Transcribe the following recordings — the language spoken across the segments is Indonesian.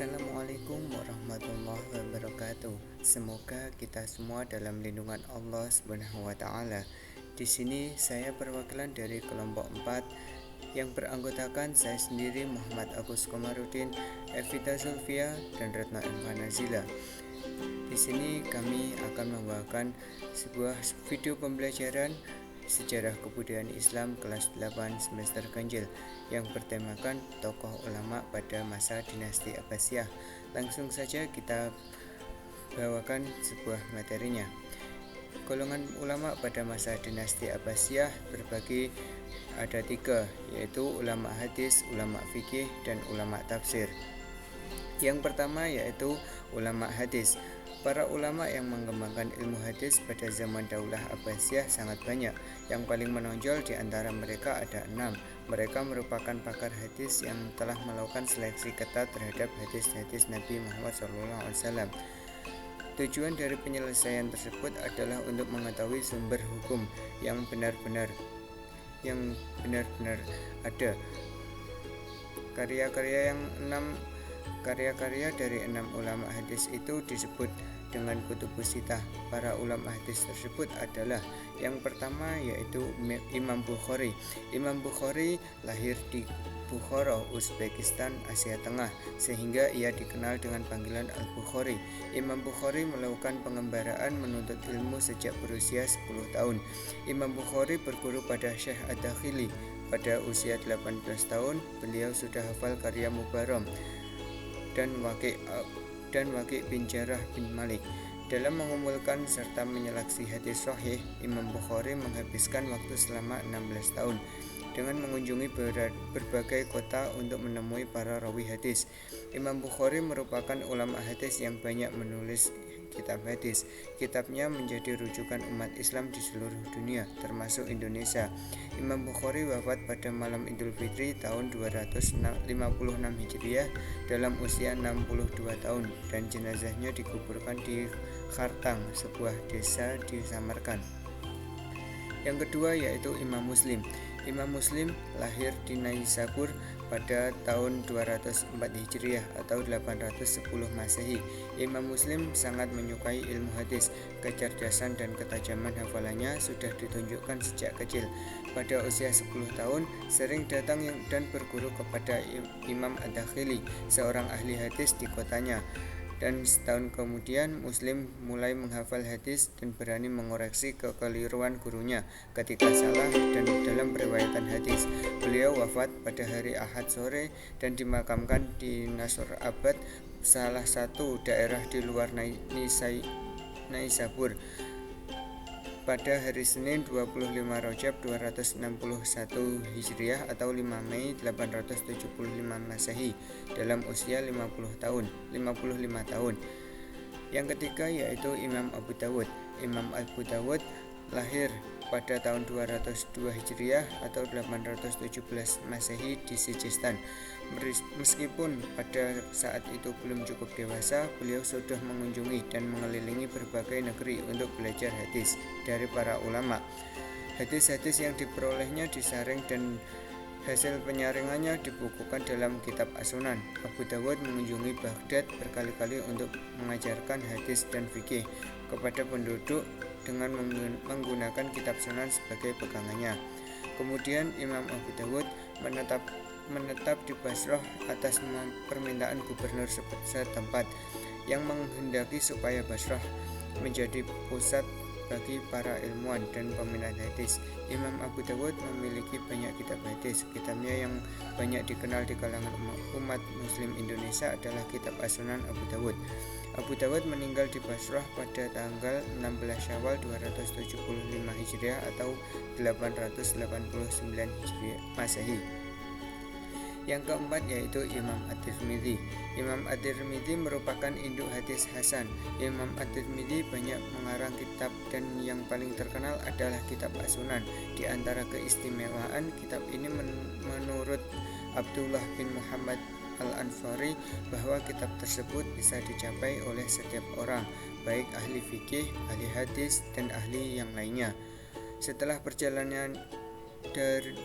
Assalamualaikum warahmatullahi wabarakatuh. Semoga kita semua dalam lindungan Allah Subhanahu wa taala. Di sini saya perwakilan dari kelompok 4 yang beranggotakan saya sendiri Muhammad Agus Komarudin, Evita Zulfia dan Retno M. Nazila. Di sini kami akan membawakan sebuah video pembelajaran Sejarah Kebudayaan Islam kelas 8 semester ganjil yang bertemakan tokoh ulama pada masa dinasti Abbasiyah. Langsung saja kita bawakan sebuah materinya. Golongan ulama pada masa dinasti Abbasiyah terbagi ada 3, yaitu ulama hadis, ulama fikih, dan ulama tafsir. Yang pertama yaitu ulama hadis. Para ulama yang mengembangkan ilmu hadis pada zaman Daulah Abbasiyah sangat banyak. Yang paling menonjol di antara mereka ada 6. Mereka merupakan pakar hadis yang telah melakukan seleksi ketat terhadap hadis-hadis Nabi Muhammad SAW. Tujuan dari penyelesaian tersebut adalah untuk mengetahui sumber hukum yang benar-benar ada. Karya-karya dari 6 ulama hadis itu disebut dengan kutubus sitah. Para ulama hadis tersebut adalah yang pertama yaitu Imam Bukhari. Imam Bukhari lahir di Bukhara, Uzbekistan, Asia Tengah, sehingga ia dikenal dengan panggilan Al-Bukhari. Imam Bukhari melakukan pengembaraan menuntut ilmu sejak berusia 10 tahun. Imam Bukhari berguru pada Syekh Ad-Dakhili. Pada usia 18 tahun, beliau sudah hafal karya Mubaram dan Waqi' bin Jarrah bin Malik. Dalam mengumpulkan serta menyeleksi hadis sahih, Imam Bukhari menghabiskan waktu selama 16 tahun dengan mengunjungi berbagai kota untuk menemui para rawi hadis. Imam Bukhari merupakan ulama hadis yang banyak menulis kitab hadis. Kitabnya menjadi rujukan umat Islam di seluruh dunia, termasuk Indonesia. Imam Bukhari wafat pada malam Idul Fitri tahun 256 Hijriah dalam usia 62 tahun dan jenazahnya dikuburkan di Khartang, sebuah desa di Samarkand. Yang kedua yaitu Imam Muslim. Imam Muslim lahir di Naisabur pada tahun 204 Hijriah atau 810 Masehi. Imam Muslim sangat menyukai ilmu hadis. Kecerdasan dan ketajaman hafalannya sudah ditunjukkan sejak kecil. Pada usia 10 tahun, sering datang dan berguru kepada Imam Ad-Dakhili, seorang ahli hadis di kotanya. Dan setahun kemudian Muslim mulai menghafal hadis dan berani mengoreksi kekeliruan gurunya ketika salah dan dalam periwayatan hadis. Beliau wafat pada hari Ahad sore dan dimakamkan di Nasrabad, salah satu daerah di luar Naisabur, pada hari Senin 25 Rajab 261 Hijriah atau 5 Mei 875 Masehi dalam usia 55 tahun. Yang ketiga yaitu Imam Abu Dawud. Imam Abu Dawud lahir pada tahun 202 Hijriah atau 817 Masehi di Sijistan. Meskipun pada saat itu belum cukup dewasa, beliau sudah mengunjungi dan mengelilingi berbagai negeri untuk belajar hadis dari para ulama. Hadis-hadis yang diperolehnya disaring dan hasil penyaringannya dibukukan dalam kitab As-Sunan. Abu Dawud mengunjungi Baghdad berkali-kali untuk mengajarkan hadis dan fikih kepada penduduk dengan menggunakan kitab Sunan sebagai pegangannya. Kemudian Imam Abu Dawud menetap di Basrah atas permintaan gubernur setempat yang menghendaki supaya Basrah menjadi pusat bagi para ilmuwan dan peminat hadis. Imam Abu Dawud memiliki banyak kitab hadis. Kitabnya yang banyak dikenal di kalangan umat Muslim Indonesia adalah kitab As-Sunan Abu Dawud. Abu Dawud meninggal di Basrah pada tanggal 16 Syawal 275 Hijriah atau 889 Hijriah Masehi. Yang keempat yaitu Imam At-Tirmidzi. Imam At-Tirmidzi merupakan induk hadis Hasan. Imam At-Tirmidzi banyak mengarang kitab dan yang paling terkenal adalah kitab As-Sunan. Di antara keistimewaan kitab ini menurut Abdullah bin Muhammad Al-Ansari bahwa kitab tersebut bisa dicapai oleh setiap orang, baik ahli fikih, ahli hadis, dan ahli yang lainnya. Setelah perjalanan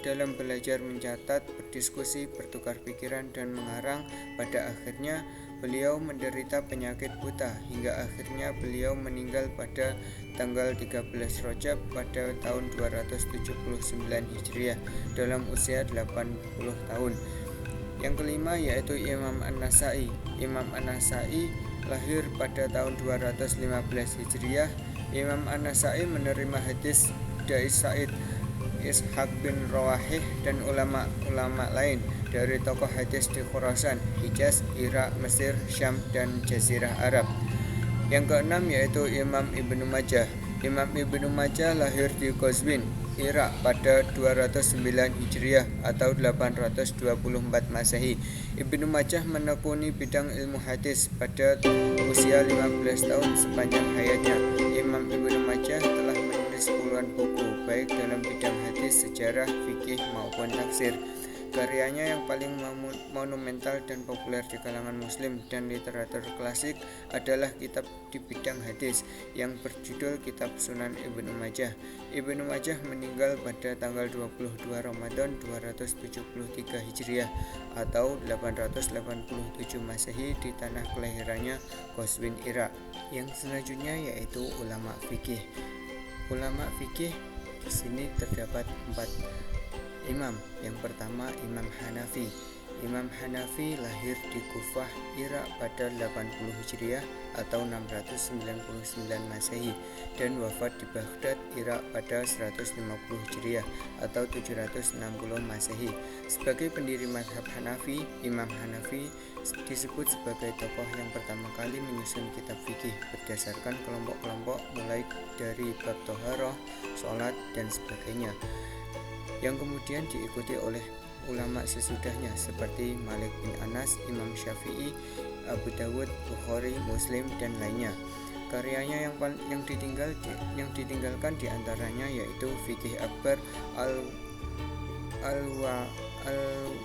dalam belajar mencatat, berdiskusi, bertukar pikiran, dan mengarang, pada akhirnya Beliau menderita penyakit buta hingga akhirnya beliau meninggal pada tanggal 13 Rajab pada tahun 279 Hijriah dalam usia 80 tahun. Yang kelima yaitu Imam An-Nasai. Imam An-Nasai lahir pada tahun 215 Hijriah. Imam An-Nasai menerima hadis dari Sa'id, Ishaq bin Rawahih dan ulama-ulama lain dari tokoh hadis di Khurasan, Hijaz, Irak, Mesir, Syam, dan Jazirah Arab. Yang keenam yaitu Imam Ibnu Majah. Imam Ibnu Majah lahir di Qazwin, Irak pada 209 Hijriah atau 824 Masehi. Ibnu Majah menekuni bidang ilmu hadis pada usia 15 tahun sepanjang hayatnya. Imam Ibnu Majah telah menulis puluhan buku baik dalam bidang hadis, sejarah, fikih maupun tafsir. Karyanya yang paling monumental dan populer di kalangan muslim dan literatur klasik adalah kitab di bidang hadis yang berjudul Kitab Sunan Ibnu Majah. Ibnu Majah meninggal pada tanggal 22 Ramadan 273 Hijriah atau 887 Masehi di tanah kelahirannya Qazwin, Irak. Yang selanjutnya yaitu ulama fikih. Ulama fikih di sini terdapat 4 imam. Yang pertama Imam Hanafi. Imam Hanafi lahir di Kufah, Irak pada 80 Hijriah atau 699 Masehi dan wafat di Baghdad, Irak pada 150 Hijriah atau 760 Masehi. Sebagai pendiri mazhab Hanafi, Imam Hanafi disebut sebagai tokoh yang pertama kali menyusun kitab fikih berdasarkan kelompok-kelompok mulai dari bab toharoh, sholat, dan sebagainya, yang kemudian diikuti oleh ulama sesudahnya seperti Malik bin Anas, Imam Syafi'i, Abu Dawud, Bukhari, Muslim, dan lainnya. Karyanya yang ditinggalkan diantaranya yaitu Fikih Akbar,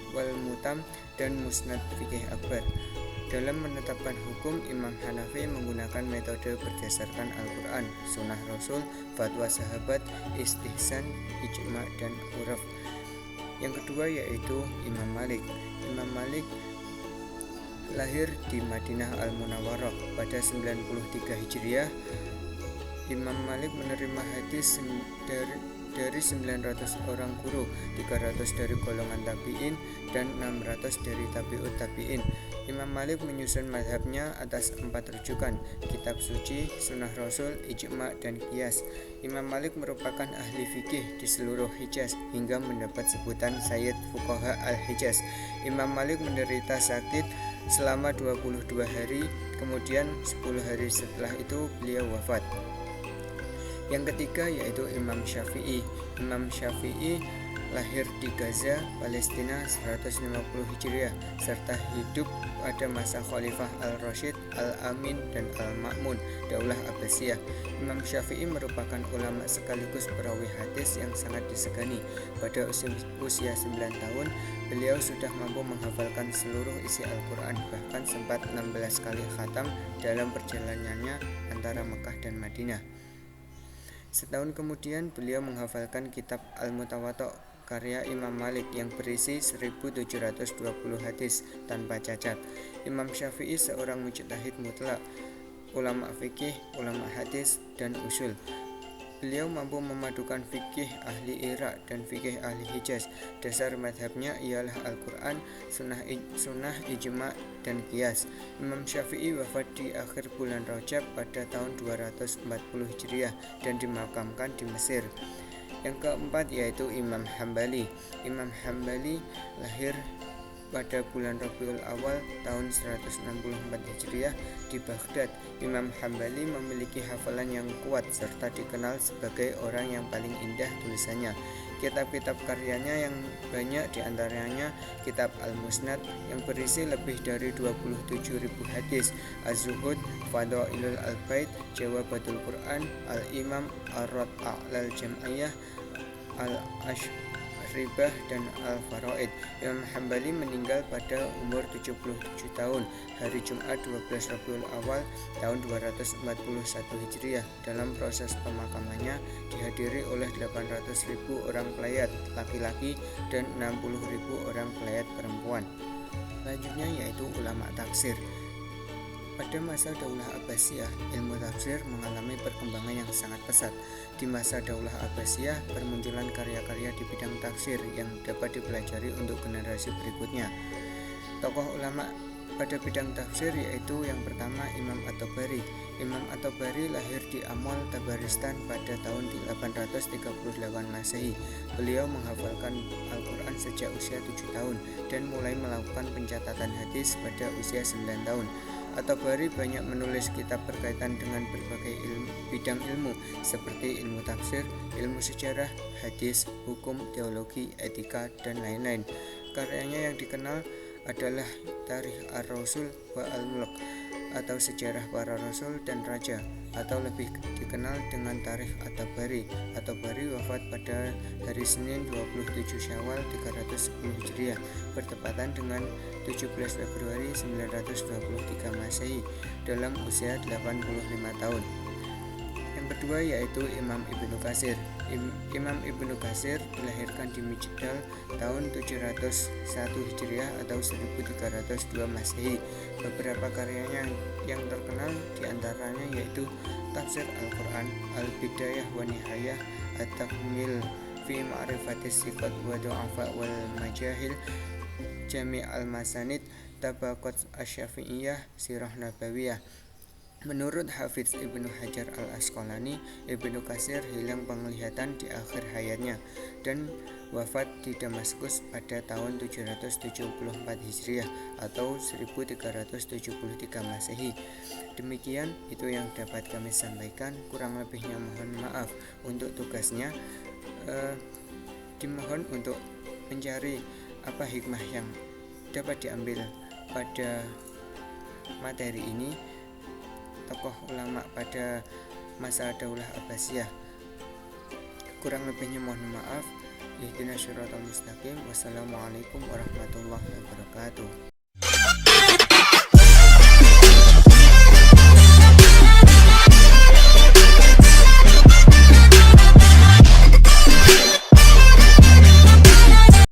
Al-Walmutam, dan Musnad Fikih Akbar. Dalam menetapkan hukum, Imam Hanafi menggunakan metode berdasarkan Al-Quran, Sunnah Rasul, fatwa sahabat, istihsan, ijma, dan uraf. Yang kedua yaitu Imam Malik. Imam Malik lahir di Madinah Al-Munawwarah pada 93 Hijriah. Imam Malik menerima hadis dari 900 orang guru, 300 dari golongan tabi'in dan 600 dari tabi'ut tabi'in. Imam Malik menyusun mazhabnya atas 4 rujukan: kitab suci, sunnah rasul, ijma, dan qiyas. Imam Malik merupakan ahli fikih di seluruh Hijaz hingga mendapat sebutan Sayyid Fuqaha al-Hijaz. Imam Malik menderita sakit selama 22 hari, kemudian 10 hari setelah itu beliau wafat. Yang ketiga yaitu Imam Syafi'i. Imam Syafi'i lahir di Gaza, Palestina 150 Hijriah serta hidup pada masa Khalifah Al-Rasyid, Al-Amin, dan Al-Ma'mun, Daulah Abbasiyah. Imam Syafi'i merupakan ulama sekaligus perawi hadis yang sangat disegani. Pada usia 9 tahun, beliau sudah mampu menghafalkan seluruh isi Al-Quran, bahkan sempat 16 kali khatam dalam perjalanannya antara Mekah dan Madinah. Setahun kemudian beliau menghafalkan kitab Al-Mutawatta karya Imam Malik yang berisi 1720 hadis tanpa cacat. Imam Syafi'i seorang mujtahid mutlak, ulama fikih, ulama hadis, dan usul. Beliau mampu memadukan fikih ahli Irak dan fikih ahli Hijaz. Dasar madhabnya ialah Al-Quran, sunnah, ijma, dan qiyas. Imam Syafi'i wafat di akhir bulan Rajab pada tahun 240 Hijriah dan dimakamkan di Mesir. Yang keempat yaitu Imam Hambali. Imam Hambali lahir pada bulan Rabiul Awal tahun 164 Hijriah di Baghdad. Imam Hambali memiliki hafalan yang kuat serta dikenal sebagai orang yang paling indah tulisannya. Kitab-kitab karyanya yang banyak diantaranya kitab Al-Musnad yang berisi lebih dari 27.000 hadis, Az-Zuhud, Fadailul Al-Bait, Jawabatul Quran, Al-Imam, Ar-Rad A'lal Jam'iyah, Al-Ashribah, dan Al-Faraid. Imam Hambali meninggal pada umur 77 tahun hari Jumat 12 Rabiul Awal tahun 241 Hijriah. Dalam proses pemakamannya dihadiri oleh 800.000 orang pelayat laki-laki dan 60.000 orang pelayat perempuan. Selanjutnya yaitu ulama tafsir. Pada masa Daulah Abbasiyah, ilmu tafsir mengalami perkembangan yang sangat pesat. Di masa Daulah Abbasiyah, bermunculan karya-karya di bidang tafsir yang dapat dipelajari untuk generasi berikutnya. Tokoh ulama pada bidang tafsir yaitu yang pertama Imam At-Tabari. Imam At-Tabari lahir di Amol, Tabaristan pada tahun 838 Masehi. Beliau menghafalkan Al-Quran sejak usia 7 tahun dan mulai melakukan pencatatan hadis pada usia 9 tahun. At-Tabari banyak menulis kitab berkaitan dengan berbagai bidang ilmu seperti ilmu tafsir, ilmu sejarah, hadis, hukum, teologi, etika, dan lain-lain. Karyanya yang dikenal adalah Tarikh Ar-Rasul wa Al-Mulk atau sejarah para rasul dan raja, atau lebih dikenal dengan Tarikh At-Tabari. At-Tabari wafat pada hari Senin 27 Syawal 310 Hijriah bertepatan dengan 17 Februari 923 Masehi dalam usia 85 tahun. Yang kedua yaitu Imam Ibnu Katsir. Imam Ibnu Katsir dilahirkan di Mijdal tahun 701 Hijriah atau 1302 Masehi. Beberapa karyanya yang terkenal diantaranya yaitu Tafsir Al-Quran, Al-Bidayah wa Nihayah, At-Takmil fi Ma'rifatis Siqat wa Du'afa wal Majahil, Jami' Al-Masanid, Tabaqat Asy-Syafi'iyah, Sirah Nabawiyah. Menurut Hafidz Ibnu Hajar Al-Asqalani, Ibnu Katsir hilang penglihatan di akhir hayatnya dan wafat di Damaskus pada tahun 774 Hijriah atau 1373 Masehi. Demikian itu yang dapat kami sampaikan, kurang lebihnya mohon maaf. Untuk tugasnya dimohon untuk mencari apa hikmah yang dapat diambil pada materi ini. Tokoh ulama pada masa Daulah Abbasiyah. Kurang lebihnya mohon maaf. Ihdinas siratal mustaqim. Wassalamualaikum warahmatullahi wabarakatuh.